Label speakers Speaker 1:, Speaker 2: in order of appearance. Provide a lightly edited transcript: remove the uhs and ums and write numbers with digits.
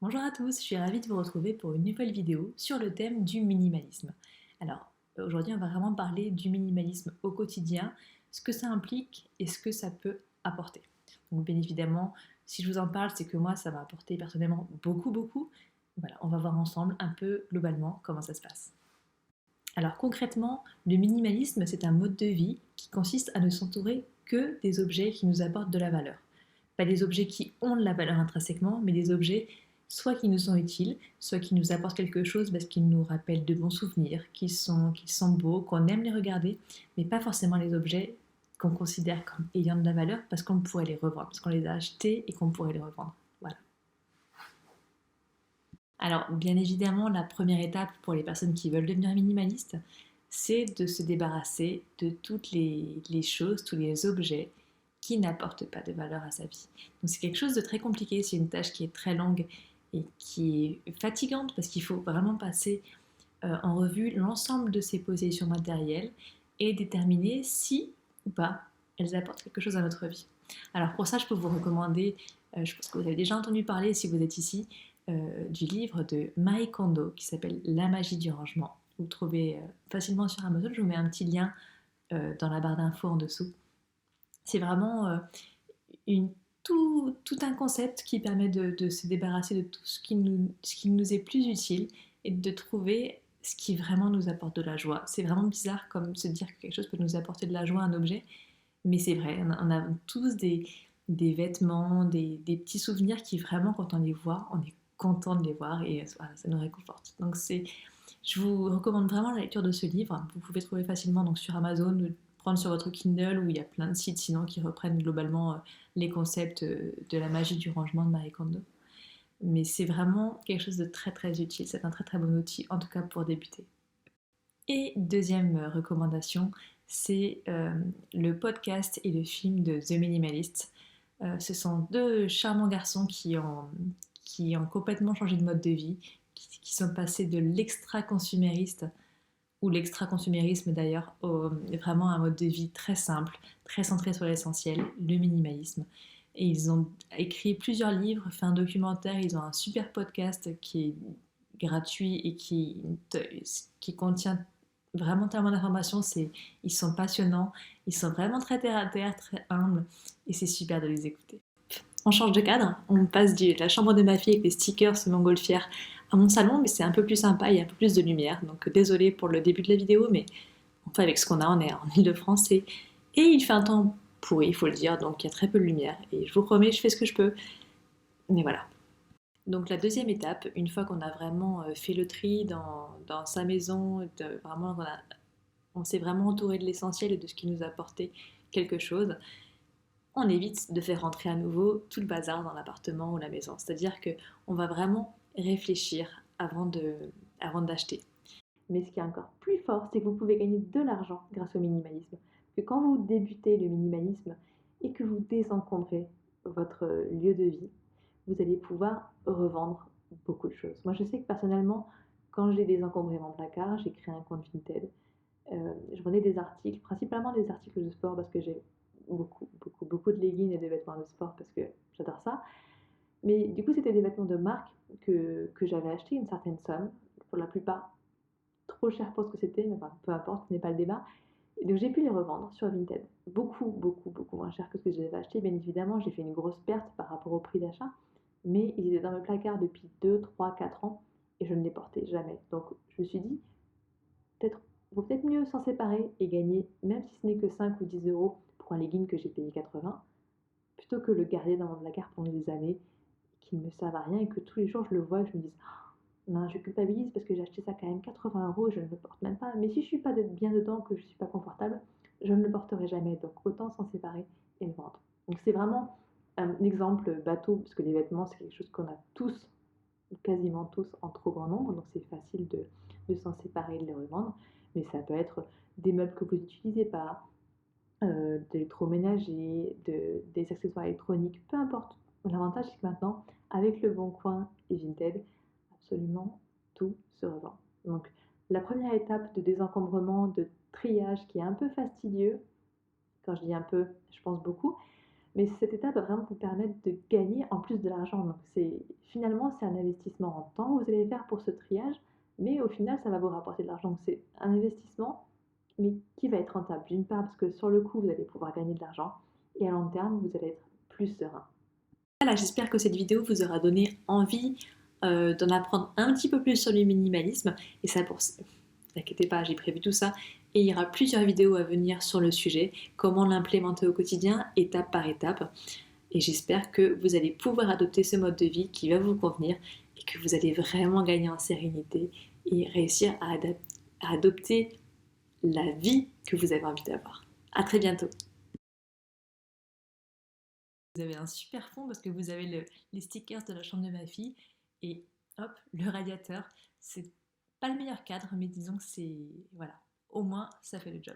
Speaker 1: Bonjour à tous, je suis ravie de vous retrouver pour une nouvelle vidéo sur le thème du minimalisme. Alors, aujourd'hui, on va vraiment parler du minimalisme au quotidien, ce que ça implique et ce que ça peut apporter. Donc, bien évidemment, si je vous en parle, c'est que moi, ça m'a apporté personnellement beaucoup. Voilà, on va voir ensemble un peu globalement comment ça se passe. Alors concrètement, le minimalisme, c'est un mode de vie qui consiste à ne s'entourer que des objets qui nous apportent de la valeur. Pas des objets qui ont de la valeur intrinsèquement, mais des objets soit qui nous sont utiles, soit qui nous apportent quelque chose parce qu'ils nous rappellent de bons souvenirs, qui sont beaux, qu'on aime les regarder, mais pas forcément les objets qu'on considère comme ayant de la valeur parce qu'on pourrait les revendre, parce qu'on les a achetés et qu'on pourrait les revendre. Voilà. Alors, bien évidemment, la première étape pour les personnes qui veulent devenir minimalistes, c'est de se débarrasser de toutes les choses, tous les objets qui n'apportent pas de valeur à sa vie. Donc c'est quelque chose de très compliqué, c'est une tâche qui est très longue et qui est fatigante parce qu'il faut vraiment passer en revue l'ensemble de ces possessions matérielles et déterminer si ou pas elles apportent quelque chose à notre vie. Alors pour ça, je peux vous recommander, je pense que vous avez déjà entendu parler si vous êtes ici, du livre de Marie Kondo qui s'appelle La magie du rangement. Vous le trouvez facilement sur Amazon, je vous mets un petit lien dans la barre d'infos en dessous. C'est vraiment une, tout un concept qui permet de se débarrasser de tout ce qui nous est plus utile et de trouver ce qui vraiment nous apporte de la joie. C'est vraiment bizarre comme se dire que quelque chose peut nous apporter de la joie, un objet, mais c'est vrai, on a tous des vêtements, des petits souvenirs qui vraiment, quand on les voit, on est content de les voir et voilà, ça nous réconforte. Donc je vous recommande vraiment la lecture de ce livre. Vous pouvez trouver facilement donc sur Amazon, ou prendre sur votre Kindle où il y a plein de sites sinon qui reprennent globalement les concepts de la magie du rangement de Marie Kondo. Mais c'est vraiment quelque chose de très utile. C'est un très bon outil, en tout cas pour débuter. Et deuxième recommandation, c'est le podcast et le film de The Minimalist. Ce sont deux charmants garçons qui ont complètement changé de mode de vie, qui sont passés de l'extra-consumériste, ou l'extra-consumérisme d'ailleurs, vraiment un mode de vie très simple, très centré sur l'essentiel, le minimalisme. Et ils ont écrit plusieurs livres, fait un documentaire, ils ont un super podcast qui est gratuit et qui contient vraiment tellement d'informations. Ils sont passionnants, ils sont vraiment très terre à terre, très humbles, et c'est super de les écouter. On change de cadre, on passe de la chambre de ma fille avec les stickers montgolfières à mon salon, mais c'est un peu plus sympa, il y a un peu plus de lumière, donc désolée pour le début de la vidéo, mais on fait avec ce qu'on a, on est en Ile-de-France et il fait un temps pourri, il faut le dire, donc il y a très peu de lumière, et je vous promets, je fais ce que je peux, mais voilà. Donc la deuxième étape, une fois qu'on a vraiment fait le tri dans sa maison, vraiment on s'est vraiment entouré de l'essentiel et de ce qui nous a apporté quelque chose, on évite de faire rentrer à nouveau tout le bazar dans l'appartement ou la maison. C'est-à-dire qu'on va vraiment réfléchir avant d'acheter. Mais ce qui est encore plus fort, c'est que vous pouvez gagner de l'argent grâce au minimalisme. Que quand vous débutez le minimalisme et que vous désencombrez votre lieu de vie, vous allez pouvoir revendre beaucoup de choses. Moi, je sais que personnellement, quand j'ai désencombré mon placard, j'ai créé un compte Vinted. Je vendais des articles, principalement des articles de sport parce que j'ai beaucoup de leggings et de vêtements de sport parce que j'adore ça. Mais du coup, c'était des vêtements de marque que j'avais acheté une certaine somme, pour la plupart trop cher pour ce que c'était, mais enfin, peu importe, ce n'est pas le débat. Et donc j'ai pu les revendre sur Vinted, beaucoup moins cher que ce que j'avais acheté. Bien évidemment, j'ai fait une grosse perte par rapport au prix d'achat, mais ils étaient dans le placard depuis 2, 3, 4 ans et je ne les portais jamais. Donc je me suis dit, peut-être vaut peut-être mieux s'en séparer et gagner, même si ce n'est que 5 ou 10 euros pour un legging que j'ai payé 80, plutôt que le garder dans mon placard pendant des années, qui ne me servent à rien et que tous les jours je le vois et je me dis, non, je culpabilise parce que j'ai acheté ça quand même 80 euros et je ne le porte même pas. Mais si je suis pas bien dedans, que je suis pas confortable, je ne le porterai jamais. Donc autant s'en séparer et le vendre. Donc c'est vraiment un exemple bateau, parce que les vêtements, c'est quelque chose qu'on a tous, quasiment tous, en trop grand nombre. Donc c'est facile de s'en séparer et de les revendre. Mais ça peut être des meubles que vous n'utilisez pas, de l'électroménager, des accessoires électroniques, peu importe. L'avantage, c'est que maintenant, avec Le Bon Coin et Vinted, absolument tout se revend. Donc, la première étape de désencombrement, de triage qui est un peu fastidieux, quand je dis un peu, je pense beaucoup, Mais cette étape va vraiment vous permettre de gagner en plus de l'argent. Donc finalement, c'est un investissement en temps que vous allez faire pour ce triage, mais au final, ça va vous rapporter de l'argent. Donc c'est un investissement, mais qui va être rentable. D'une part, parce que sur le coup, vous allez pouvoir gagner de l'argent, et à long terme, vous allez être plus serein. Voilà, j'espère que cette vidéo vous aura donné envie d'en apprendre un petit peu plus sur le minimalisme. Et ça, pour... N'inquiétez pas, j'ai prévu tout ça. Et il y aura plusieurs vidéos à venir sur le sujet, comment l'implémenter au quotidien, étape par étape. Et j'espère que vous allez pouvoir adopter ce mode de vie qui va vous convenir et que vous allez vraiment gagner en sérénité et réussir à adopter la vie que vous avez envie d'avoir. À très bientôt. Vous avez un super fond parce que vous avez les stickers de la chambre de ma fille et hop, le radiateur. C'est pas le meilleur cadre, mais disons que c'est... Voilà, au moins ça fait le job.